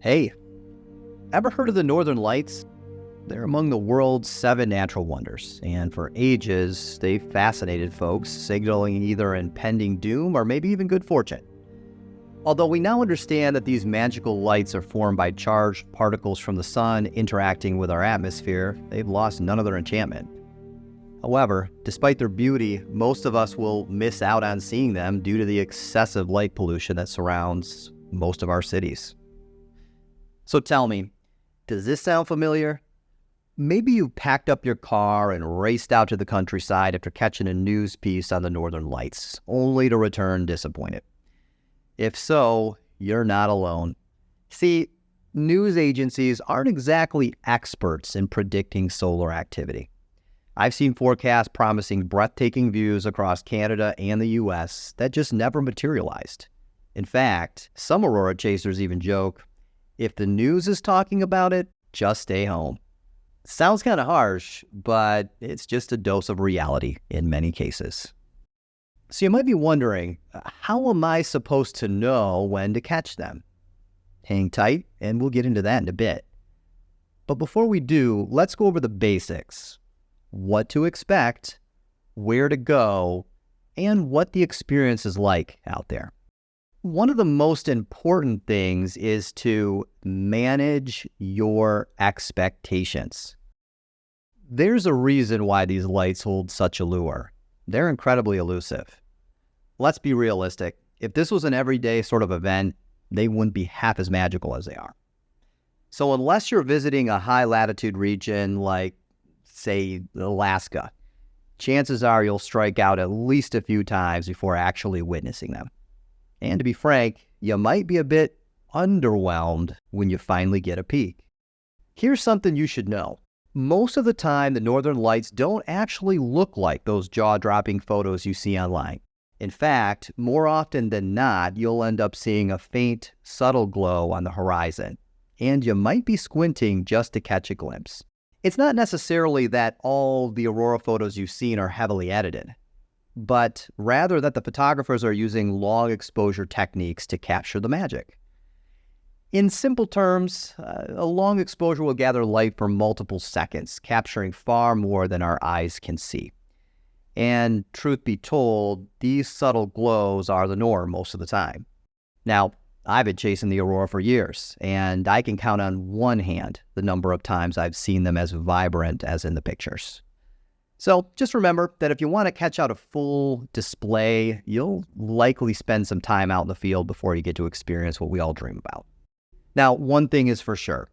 Hey, ever heard of the Northern Lights? They're among the world's 7 natural wonders, and for ages, they've fascinated folks, signaling either impending doom or maybe even good fortune. Although we now understand that these magical lights are formed by charged particles from the sun interacting with our atmosphere, they've lost none of their enchantment. However, despite their beauty, most of us will miss out on seeing them due to the excessive light pollution that surrounds most of our cities. So tell me, does this sound familiar? Maybe you packed up your car and raced out to the countryside after catching a news piece on the Northern Lights, only to return disappointed. If so, you're not alone. See, news agencies aren't exactly experts in predicting solar activity. I've seen forecasts promising breathtaking views across Canada and the US that just never materialized. In fact, some aurora chasers even joke, if the news is talking about it, just stay home. Sounds kind of harsh, but it's just a dose of reality in many cases. So you might be wondering, how am I supposed to know when to catch them? Hang tight, and we'll get into that in a bit. But before we do, let's go over the basics. What to expect, where to go, and what the experience is like out there. One of the most important things is to manage your expectations. There's a reason why these lights hold such allure. They're incredibly elusive. Let's be realistic. If this was an everyday sort of event, they wouldn't be half as magical as they are. So unless you're visiting a high latitude region like, say, Alaska, chances are you'll strike out at least a few times before actually witnessing them. And to be frank, you might be a bit underwhelmed when you finally get a peek. Here's something you should know. Most of the time, the Northern Lights don't actually look like those jaw-dropping photos you see online. In fact, more often than not, you'll end up seeing a faint, subtle glow on the horizon, and you might be squinting just to catch a glimpse. It's not necessarily that all the aurora photos you've seen are heavily edited, but rather that the photographers are using long exposure techniques to capture the magic. In simple terms, a long exposure will gather light for multiple seconds, capturing far more than our eyes can see. And truth be told, these subtle glows are the norm most of the time. Now, I've been chasing the aurora for years, and I can count on one hand the number of times I've seen them as vibrant as in the pictures. So just remember that if you want to catch out a full display, you'll likely spend some time out in the field before you get to experience what we all dream about. Now, one thing is for sure.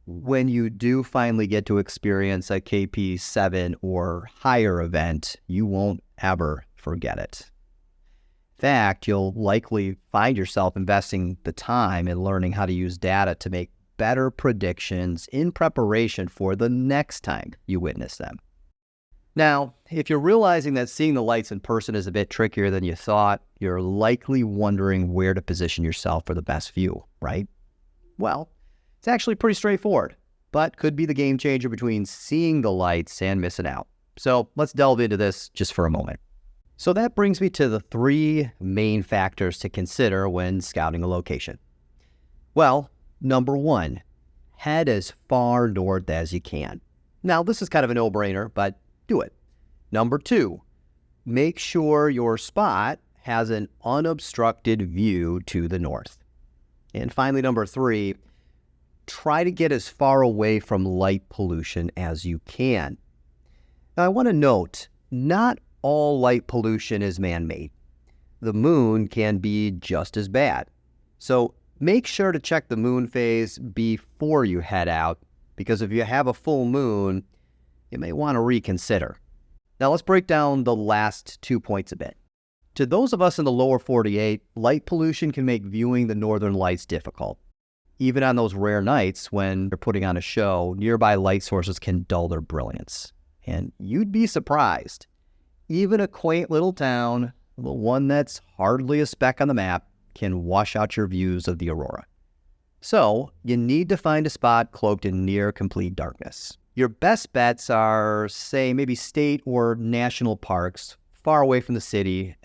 When you do finally get to experience a KP7 or higher event, you won't ever forget it. In fact, you'll likely find yourself investing the time in learning how to use data to make better predictions in preparation for the next time you witness them. Now, if you're realizing that seeing the lights in person is a bit trickier than you thought, you're likely wondering where to position yourself for the best view, right? Well, it's actually pretty straightforward, but could be the game changer between seeing the lights and missing out. So let's delve into this just for a moment. So that brings me to the 3 main factors to consider when scouting a location. Well, number 1, head as far north as you can. Now, this is kind of a no-brainer, but do it. Number 2, make sure your spot has an unobstructed view to the north. And finally, number 3, try to get as far away from light pollution as you can. Now, I want to note, not all light pollution is man-made. The moon can be just as bad. So make sure to check the moon phase before you head out, because if you have a full moon, you may want to reconsider. Now let's break down the last 2 points a bit. To those of us in the lower 48, light pollution can make viewing the Northern Lights difficult. Even on those rare nights when they're putting on a show, nearby light sources can dull their brilliance. And you'd be surprised. Even a quaint little town, the one that's hardly a speck on the map, can wash out your views of the aurora. So you need to find a spot cloaked in near complete darkness. Your best bets are, say, maybe state or national parks, far away from the city,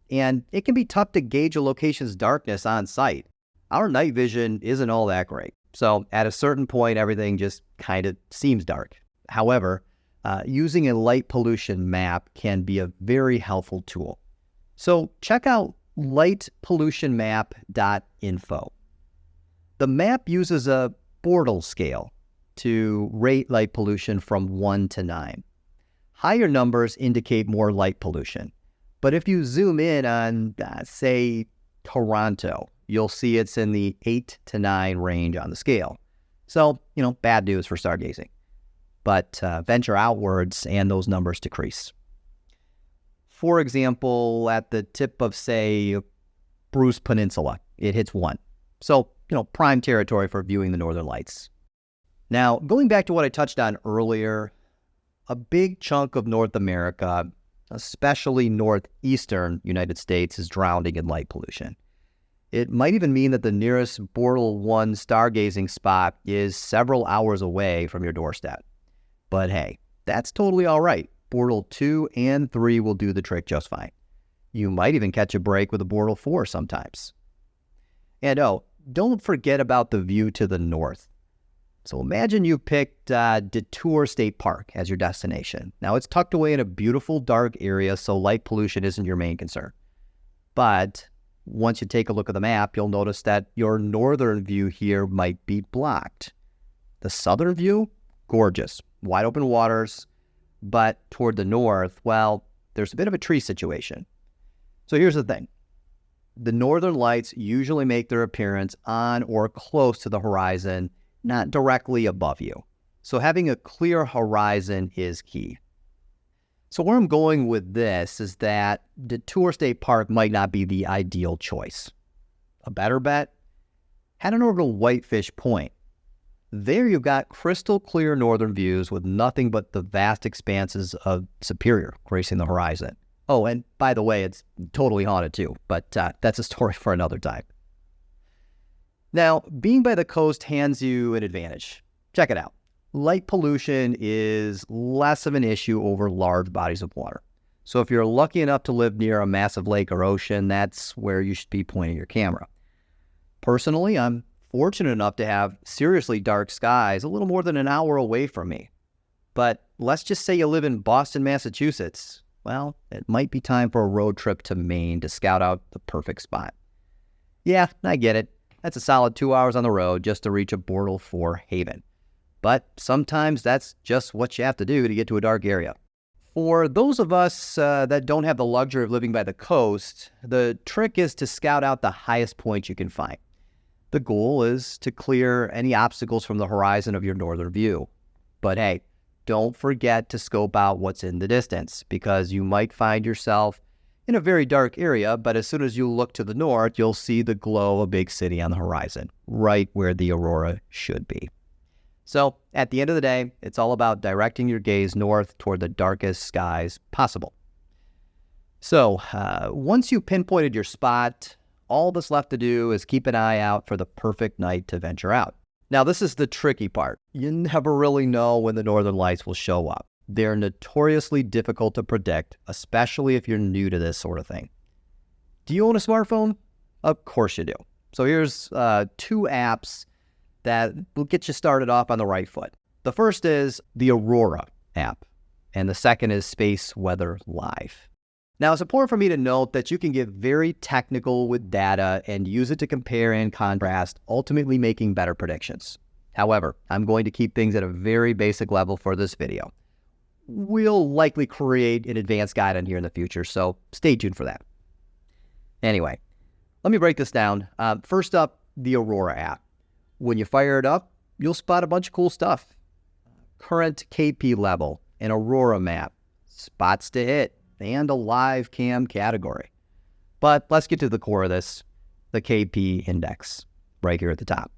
and it can be tough to gauge a location's darkness on site. our night vision isn't all that great. So at a certain point, everything just kind of seems dark. However, using a light pollution map can be a very helpful tool. So check out lightpollutionmap.info. The map uses a Bortle scale to rate light pollution from 1 to 9. Higher numbers indicate more light pollution. But if you zoom in on, say, Toronto, you'll see it's in the 8 to 9 range on the scale. So, bad news for stargazing. But venture outwards and those numbers decrease. For example, at the tip of, say, Bruce Peninsula, it hits 1. So, prime territory for viewing the northern lights. Now, going back to what I touched on earlier, a big chunk of North America, especially northeastern United States, is drowning in light pollution. It might even mean that the nearest Bortle 1 stargazing spot is several hours away from your doorstep. But hey, that's totally all right. Bortle 2 and 3 will do the trick just fine. You might even catch a break with a Bortle 4 sometimes. And don't forget about the view to the north. So imagine you picked Detour State Park as your destination. Now it's tucked away in a beautiful dark area, so light pollution isn't your main concern. But once you take a look at the map, you'll notice that your northern view here might be blocked. The southern view, gorgeous, wide open waters, but toward the north, well, there's a bit of a tree situation. So here's the thing. The northern lights usually make their appearance on or close to the horizon, not directly above you. So having a clear horizon is key. So where I'm going with this is that Detour State Park might not be the ideal choice. A better bet? Head on over to Whitefish Point. There you've got crystal clear northern views with nothing but the vast expanses of Superior gracing the horizon. Oh, and by the way, it's totally haunted too, but that's a story for another time. Now, being by the coast hands you an advantage. Check it out. Light pollution is less of an issue over large bodies of water. So if you're lucky enough to live near a massive lake or ocean, that's where you should be pointing your camera. Personally, I'm fortunate enough to have seriously dark skies a little more than an hour away from me. But let's just say you live in Boston, Massachusetts. Well, it might be time for a road trip to Maine to scout out the perfect spot. Yeah, I get it. That's a solid 2 hours on the road just to reach a Bortle 4 haven. But sometimes that's just what you have to do to get to a dark area. For those of us that don't have the luxury of living by the coast, the trick is to scout out the highest point you can find. The goal is to clear any obstacles from the horizon of your northern view. But hey, don't forget to scope out what's in the distance, because you might find yourself in a very dark area, but as soon as you look to the north, you'll see the glow of a big city on the horizon, right where the aurora should be. So at the end of the day, it's all about directing your gaze north toward the darkest skies possible. So once you've pinpointed your spot, all that's left to do is keep an eye out for the perfect night to venture out. Now, this is the tricky part. You never really know when the northern lights will show up. They're notoriously difficult to predict, especially if you're new to this sort of thing. Do you own a smartphone? Of course you do. So here's 2 apps that will get you started off on the right foot. The first is the Aurora app, and the second is Space Weather Live. Now, it's important for me to note that you can get very technical with data and use it to compare and contrast, ultimately making better predictions. However, I'm going to keep things at a very basic level for this video. We'll likely create an advanced guide on here in the future, so stay tuned for that. Anyway, let me break this down. First up, the Aurora app. When you fire it up, you'll spot a bunch of cool stuff. Current KP level, an Aurora map, spots to hit, and a live cam category. But let's get to the core of this, the KP index, right here at the top.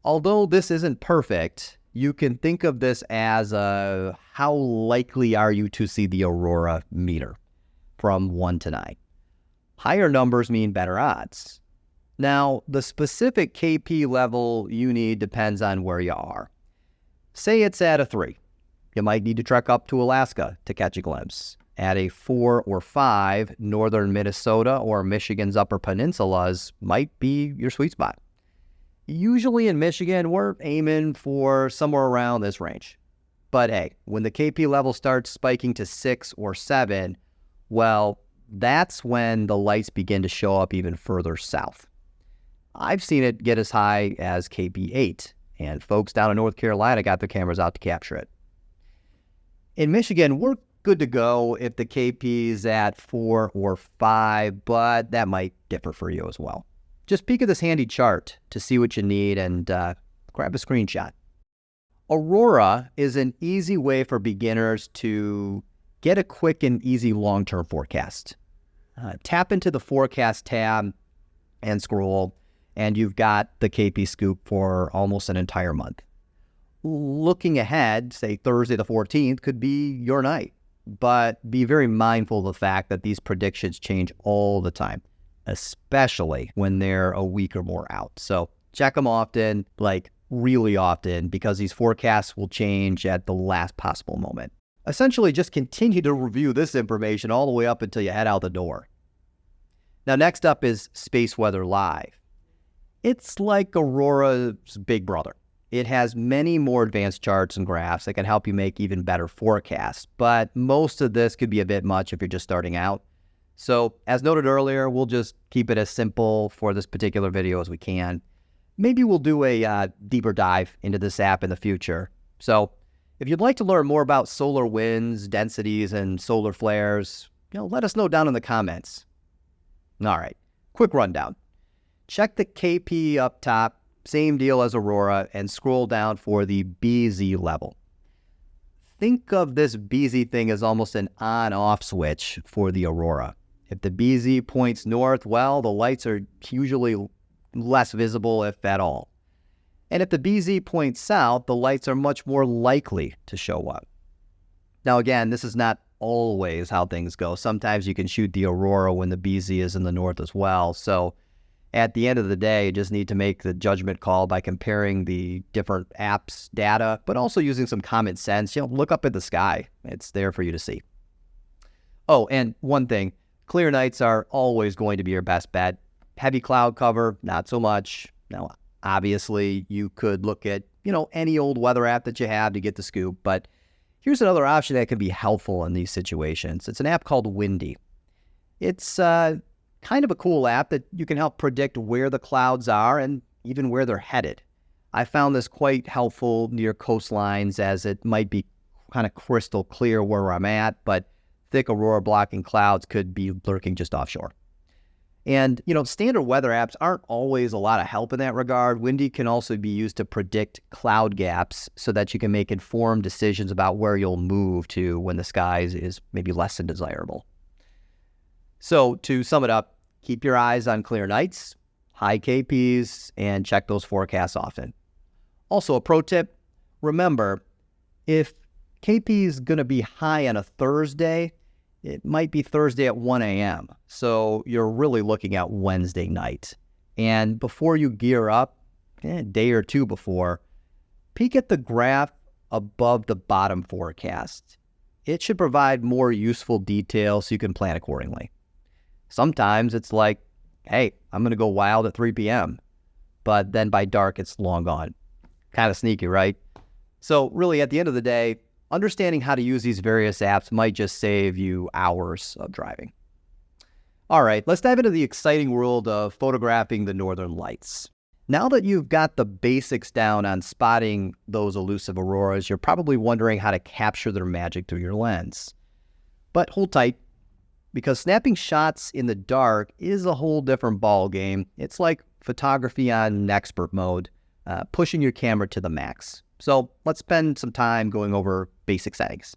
Although this isn't perfect, you can think of this as how likely are you to see the aurora meter from 1 to 9. Higher numbers mean better odds. Now, the specific KP level you need depends on where you are. Say it's at a 3. You might need to trek up to Alaska to catch a glimpse. At a 4 or 5, northern Minnesota or Michigan's upper peninsulas might be your sweet spot. Usually in Michigan, we're aiming for somewhere around this range. But hey, when the KP level starts spiking to 6 or 7, well, that's when the lights begin to show up even further south. I've seen it get as high as KP 8, and folks down in North Carolina got their cameras out to capture it. In Michigan, we're good to go if the KP is at 4 or 5, but that might differ for you as well. Just peek at this handy chart to see what you need and grab a screenshot. Aurora is an easy way for beginners to get a quick and easy long-term forecast. Tap into the forecast tab and scroll, and you've got the KP scoop for almost an entire month. Looking ahead, say Thursday the 14th, could be your night, but be very mindful of the fact that these predictions change all the time, especially when they're a week or more out. So check them often, like really often, because these forecasts will change at the last possible moment. Essentially, just continue to review this information all the way up until you head out the door. Now, next up is Space Weather Live. It's like Aurora's big brother. It has many more advanced charts and graphs that can help you make even better forecasts, but most of this could be a bit much if you're just starting out. So, as noted earlier, we'll just keep it as simple for this particular video as we can. Maybe we'll do a deeper dive into this app in the future. So, if you'd like to learn more about solar winds, densities, and solar flares, let us know down in the comments. All right, quick rundown. Check the KP up top, same deal as Aurora, and scroll down for the BZ level. Think of this BZ thing as almost an on-off switch for the Aurora. If the BZ points north, well, the lights are usually less visible, if at all. And if the BZ points south, the lights are much more likely to show up. Now, again, this is not always how things go. Sometimes you can shoot the Aurora when the BZ is in the north as well. So at the end of the day, you just need to make the judgment call by comparing the different apps' data, but also using some common sense. Look up at the sky. It's there for you to see. Oh, and one thing, clear nights are always going to be your best bet. Heavy cloud cover, not so much. Now, obviously, you could look at, any old weather app that you have to get the scoop, but here's another option that can be helpful in these situations. It's an app called Windy. It's kind of a cool app that you can help predict where the clouds are and even where they're headed. I found this quite helpful near coastlines, as it might be kind of crystal clear where I'm at, but thick aurora blocking clouds could be lurking just offshore. And, standard weather apps aren't always a lot of help in that regard. Windy can also be used to predict cloud gaps so that you can make informed decisions about where you'll move to when the sky is maybe less than desirable. So to sum it up, keep your eyes on clear nights, high KPs, and check those forecasts often. Also, a pro tip, remember, if KP is going to be high on a Thursday, it might be Thursday at 1 a.m. So you're really looking at Wednesday night. And before you gear up, a day or two before, peek at the graph above the bottom forecast. It should provide more useful detail so you can plan accordingly. Sometimes it's like, hey, I'm going to go wild at 3 p.m. But then by dark, it's long gone. Kind of sneaky, right? So really, at the end of the day, understanding how to use these various apps might just save you hours of driving. All right, let's dive into the exciting world of photographing the northern lights. Now that you've got the basics down on spotting those elusive auroras, you're probably wondering how to capture their magic through your lens. But hold tight, because snapping shots in the dark is a whole different ball game. It's like photography on expert mode, pushing your camera to the max. So let's spend some time going over basic settings.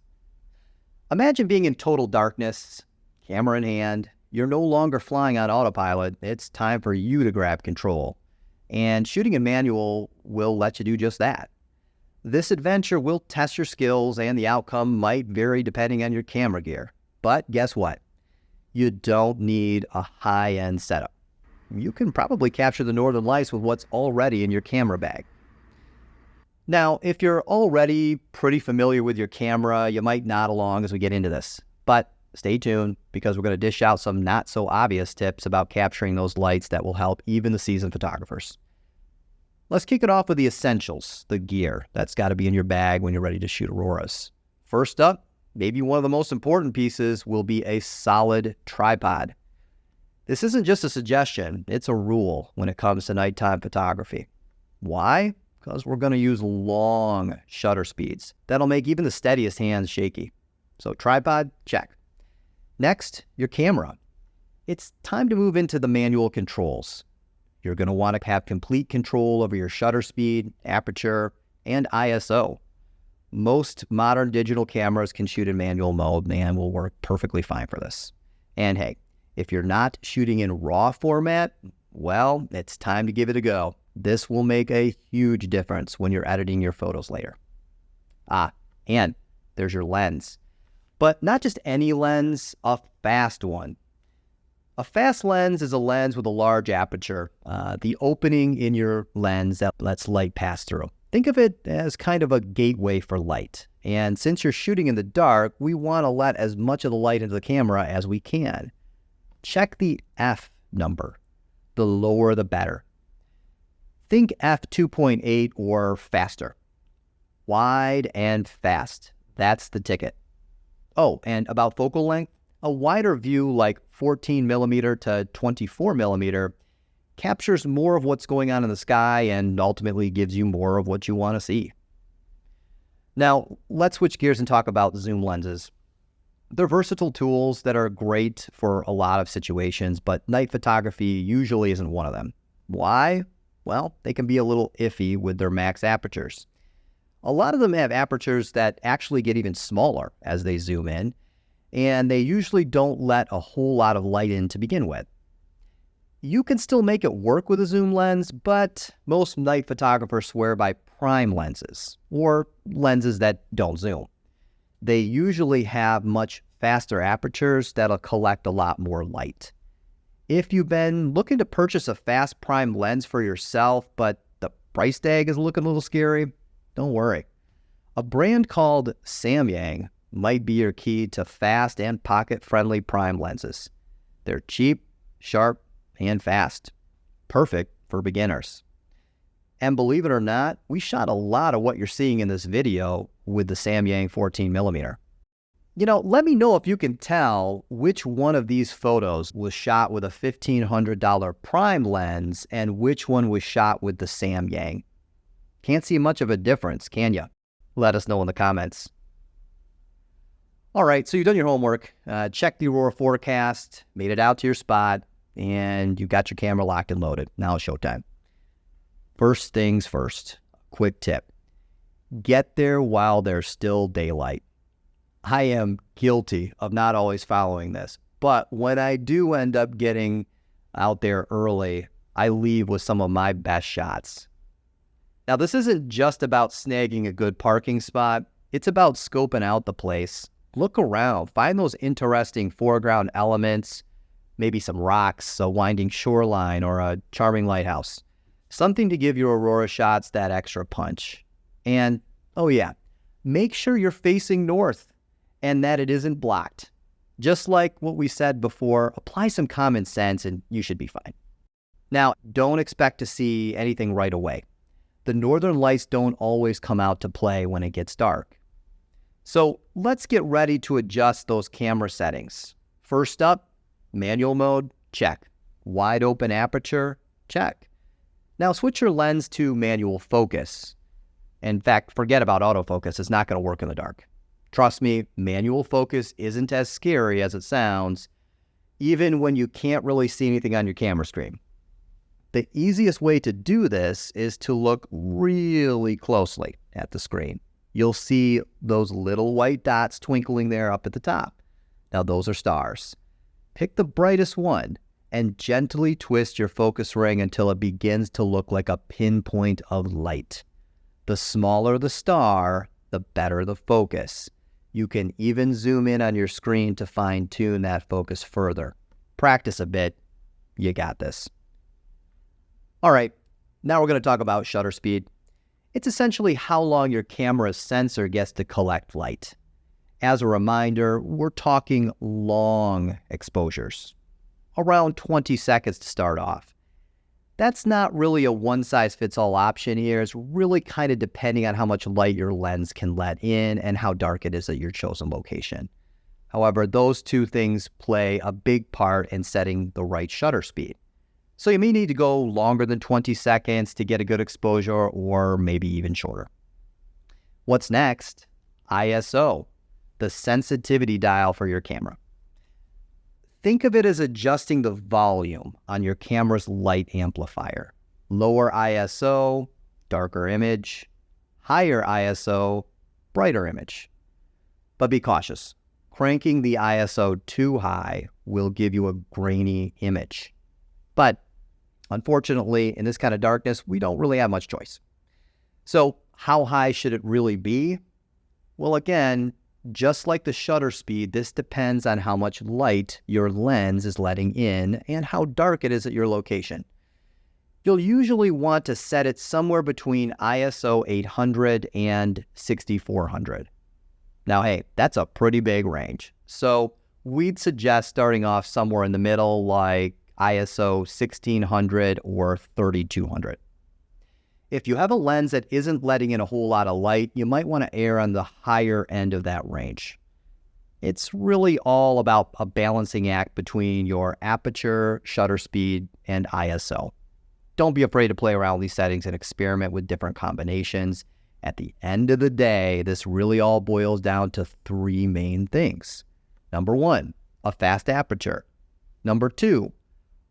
Imagine being in total darkness, camera in hand. You're no longer flying on autopilot. It's time for you to grab control. And shooting in manual will let you do just that. This adventure will test your skills, and the outcome might vary depending on your camera gear. But guess what? You don't need a high-end setup. You can probably capture the northern lights with what's already in your camera bag. Now, if you're already pretty familiar with your camera, you might nod along as we get into this. But stay tuned, because we're going to dish out some not-so-obvious tips about capturing those lights that will help even the seasoned photographers. Let's kick it off with the essentials, the gear. That's got to be in your bag when you're ready to shoot auroras. First up, maybe one of the most important pieces will be a solid tripod. This isn't just a suggestion, it's a rule when it comes to nighttime photography. Why? Because we're going to use long shutter speeds. That'll make even the steadiest hands shaky. So tripod, check. Next, your camera. It's time to move into the manual controls. You're going to want to have complete control over your shutter speed, aperture, and ISO. Most modern digital cameras can shoot in manual mode and will work perfectly fine for this. And hey, if you're not shooting in RAW format, well, it's time to give it a go. This will make a huge difference when you're editing your photos later. And there's your lens. But not just any lens, a fast one. A fast lens is a lens with a large aperture, the opening in your lens that lets light pass through. Think of it as kind of a gateway for light. And since you're shooting in the dark, we want to let as much of the light into the camera as we can. Check the F number. The lower the better. Think f2.8 or faster. Wide and fast. That's the ticket. Oh, and about focal length, a wider view like 14 millimeter to 24 millimeter captures more of what's going on in the sky and ultimately gives you more of what you want to see. Now, let's switch gears and talk about zoom lenses. They're versatile tools that are great for a lot of situations, but night photography usually isn't one of them. Why? Well, they can be a little iffy with their max apertures. A lot of them have apertures that actually get even smaller as they zoom in, and they usually don't let a whole lot of light in to begin with. You can still make it work with a zoom lens, but most night photographers swear by prime lenses, or lenses that don't zoom. They usually have much faster apertures that'll collect a lot more light. If you've been looking to purchase a fast prime lens for yourself, but the price tag is looking a little scary, don't worry. A brand called Samyang might be your key to fast and pocket-friendly prime lenses. They're cheap, sharp, and fast. Perfect for beginners. And believe it or not, we shot a lot of what you're seeing in this video with the Samyang 14mm. Let me know if you can tell which one of these photos was shot with a $1,500 prime lens and which one was shot with the Samyang. Can't see much of a difference, can you? Let us know in the comments. All right, so you've done your homework, checked the Aurora forecast, made it out to your spot, and you got your camera locked and loaded. Now it's showtime. First things first, quick tip. Get there while there's still daylight. I am guilty of not always following this, but when I do end up getting out there early, I leave with some of my best shots. Now, this isn't just about snagging a good parking spot. It's about scoping out the place. Look around, find those interesting foreground elements, maybe some rocks, a winding shoreline, or a charming lighthouse. Something to give your Aurora shots that extra punch. And, oh yeah, make sure you're facing north and that it isn't blocked. Just like what we said before, apply some common sense and you should be fine. Now, don't expect to see anything right away. The northern lights don't always come out to play when it gets dark. So let's get ready to adjust those camera settings. First up, manual mode, check. Wide open aperture, check. Now switch your lens to manual focus. In fact, forget about autofocus. It's not going to work in the dark. Trust me, manual focus isn't as scary as it sounds, even when you can't really see anything on your camera screen. The easiest way to do this is to look really closely at the screen. You'll see those little white dots twinkling there up at the top. Now those are stars. Pick the brightest one and gently twist your focus ring until it begins to look like a pinpoint of light. The smaller the star, the better the focus. You can even zoom in on your screen to fine-tune that focus further. Practice a bit. You got this. All right, now we're going to talk about shutter speed. It's essentially how long your camera's sensor gets to collect light. As a reminder, we're talking long exposures, around 20 seconds to start off. That's not really a one-size-fits-all option here. It's really kind of depending on how much light your lens can let in and how dark it is at your chosen location. However, those two things play a big part in setting the right shutter speed. So you may need to go longer than 20 seconds to get a good exposure, or maybe even shorter. What's next? ISO, the sensitivity dial for your camera. Think of it as adjusting the volume on your camera's light amplifier. Lower ISO, darker image. Higher ISO, brighter image. But be cautious. Cranking the ISO too high will give you a grainy image. But unfortunately, in this kind of darkness, we don't really have much choice. So how high should it really be? Well, again, just like the shutter speed, this depends on how much light your lens is letting in and how dark it is at your location. You'll usually want to set it somewhere between ISO 800 and 6400. Now, hey, that's a pretty big range. So we'd suggest starting off somewhere in the middle, like ISO 1600 or 3200. If you have a lens that isn't letting in a whole lot of light, you might want to err on the higher end of that range. It's really all about a balancing act between your aperture, shutter speed, and ISO. Don't be afraid to play around with these settings and experiment with different combinations. At the end of the day, this really all boils down to three main things. Number one, a fast aperture. Number two,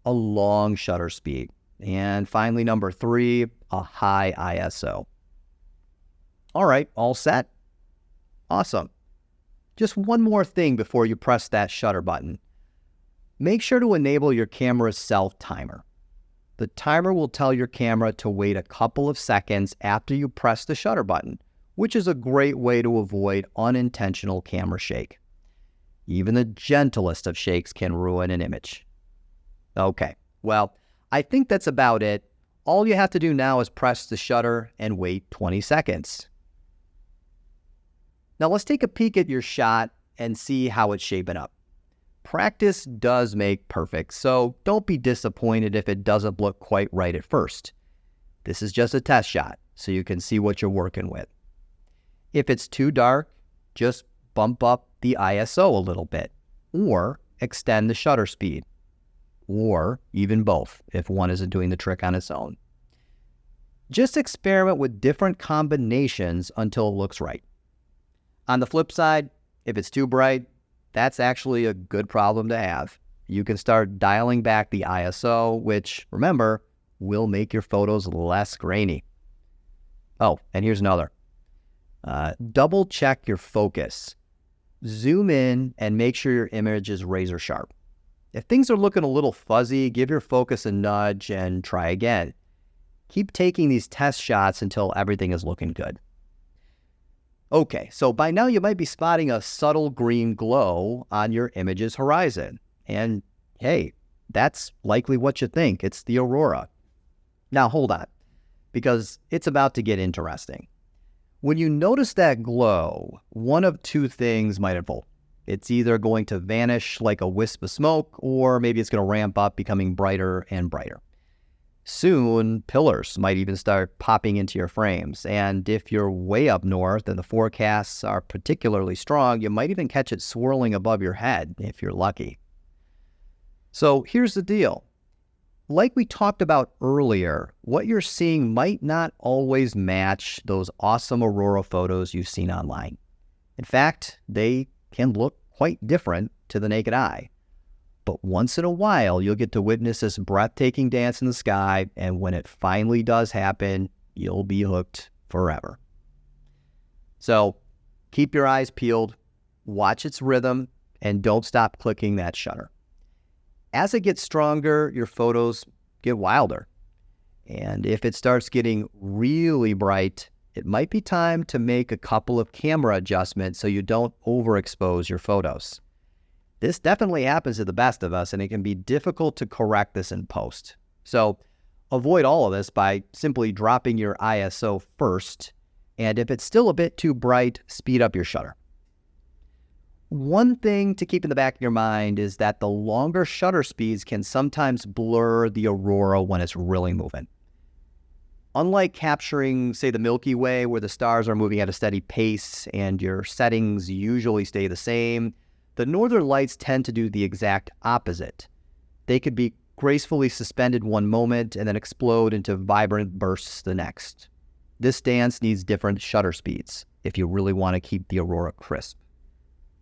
a long shutter speed. And finally, number three, a high ISO. All right, all set? Awesome. Just one more thing before you press that shutter button. Make sure to enable your camera's self-timer. The timer will tell your camera to wait a couple of seconds after you press the shutter button, which is a great way to avoid unintentional camera shake. Even the gentlest of shakes can ruin an image. Okay, well, I think that's about it. All you have to do now is press the shutter and wait 20 seconds. Now let's take a peek at your shot and see how it's shaping up. Practice does make perfect, so don't be disappointed if it doesn't look quite right at first. This is just a test shot, so you can see what you're working with. If it's too dark, just bump up the ISO a little bit, or extend the shutter speed. Or even both, if one isn't doing the trick on its own. Just experiment with different combinations until it looks right. On the flip side, if it's too bright, that's actually a good problem to have. You can start dialing back the ISO, which, remember, will make your photos less grainy. Oh, and here's another. Double check your focus. Zoom in and make sure your image is razor sharp. If things are looking a little fuzzy, give your focus a nudge and try again. Keep taking these test shots until everything is looking good. Okay, so by now you might be spotting a subtle green glow on your image's horizon. And hey, that's likely what you think. It's the aurora. Now hold on, because it's about to get interesting. When you notice that glow, one of two things might unfold. It's either going to vanish like a wisp of smoke, or maybe it's going to ramp up, becoming brighter and brighter. Soon, pillars might even start popping into your frames, and if you're way up north and the forecasts are particularly strong, you might even catch it swirling above your head if you're lucky. So here's the deal. Like we talked about earlier, what you're seeing might not always match those awesome aurora photos you've seen online. In fact, they can look quite different to the naked eye. But once in a while, you'll get to witness this breathtaking dance in the sky, and when it finally does happen, you'll be hooked forever. So keep your eyes peeled, watch its rhythm, and don't stop clicking that shutter. As it gets stronger, your photos get wilder. And if it starts getting really bright, it might be time to make a couple of camera adjustments so you don't overexpose your photos. This definitely happens to the best of us, and it can be difficult to correct this in post. So avoid all of this by simply dropping your ISO first, and if it's still a bit too bright, speed up your shutter. One thing to keep in the back of your mind is that the longer shutter speeds can sometimes blur the aurora when it's really moving. Unlike capturing, say, the Milky Way, where the stars are moving at a steady pace and your settings usually stay the same, the northern lights tend to do the exact opposite. They could be gracefully suspended one moment and then explode into vibrant bursts the next. This dance needs different shutter speeds if you really want to keep the aurora crisp.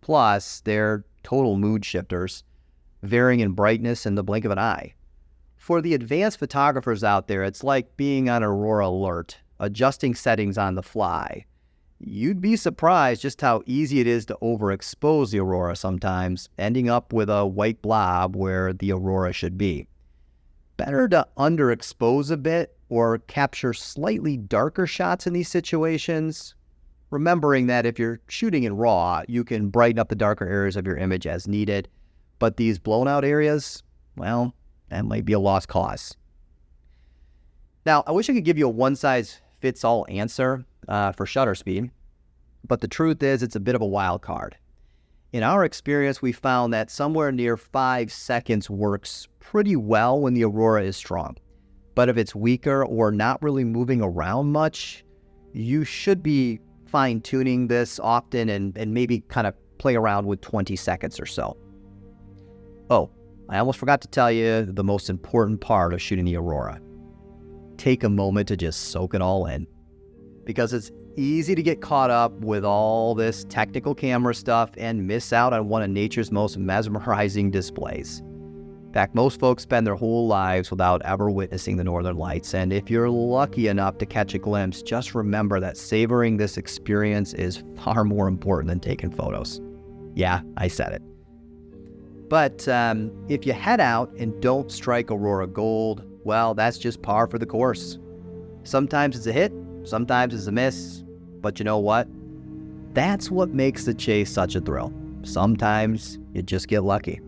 Plus, they're total mood shifters, varying in brightness in the blink of an eye. For the advanced photographers out there, it's like being on Aurora Alert, adjusting settings on the fly. You'd be surprised just how easy it is to overexpose the aurora sometimes, ending up with a white blob where the aurora should be. Better to underexpose a bit or capture slightly darker shots in these situations, remembering that if you're shooting in RAW, you can brighten up the darker areas of your image as needed, but these blown out areas, well, that might be a lost cause. Now, I wish I could give you a one-size-fits-all answer for shutter speed, but the truth is it's a bit of a wild card. In our experience, we found that somewhere near 5 seconds works pretty well when the aurora is strong. But if it's weaker or not really moving around much, you should be fine-tuning this often and maybe kind of play around with 20 seconds or so. Oh, I almost forgot to tell you the most important part of shooting the aurora. Take a moment to just soak it all in. Because it's easy to get caught up with all this technical camera stuff and miss out on one of nature's most mesmerizing displays. In fact, most folks spend their whole lives without ever witnessing the northern lights, and if you're lucky enough to catch a glimpse, just remember that savoring this experience is far more important than taking photos. Yeah, I said it. But if you head out and don't strike aurora gold, well, that's just par for the course. Sometimes it's a hit, sometimes it's a miss, but you know what? That's what makes the chase such a thrill. Sometimes you just get lucky.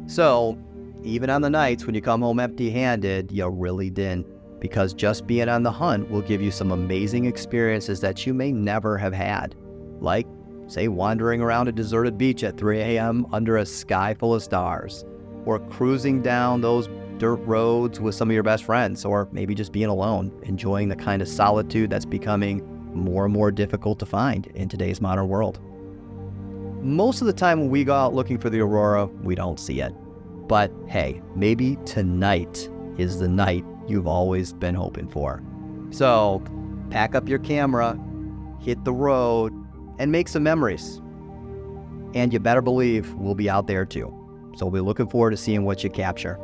So, even on the nights when you come home empty-handed, you really didn't, because just being on the hunt will give you some amazing experiences that you may never have had, like, say, wandering around a deserted beach at 3 a.m. under a sky full of stars, or cruising down those dirt roads with some of your best friends, or maybe just being alone, enjoying the kind of solitude that's becoming more and more difficult to find in today's modern world. Most of the time when we go out looking for the aurora, we don't see it. But hey, maybe tonight is the night you've always been hoping for. So pack up your camera, hit the road, and make some memories. And you better believe we'll be out there too. So we'll be looking forward to seeing what you capture.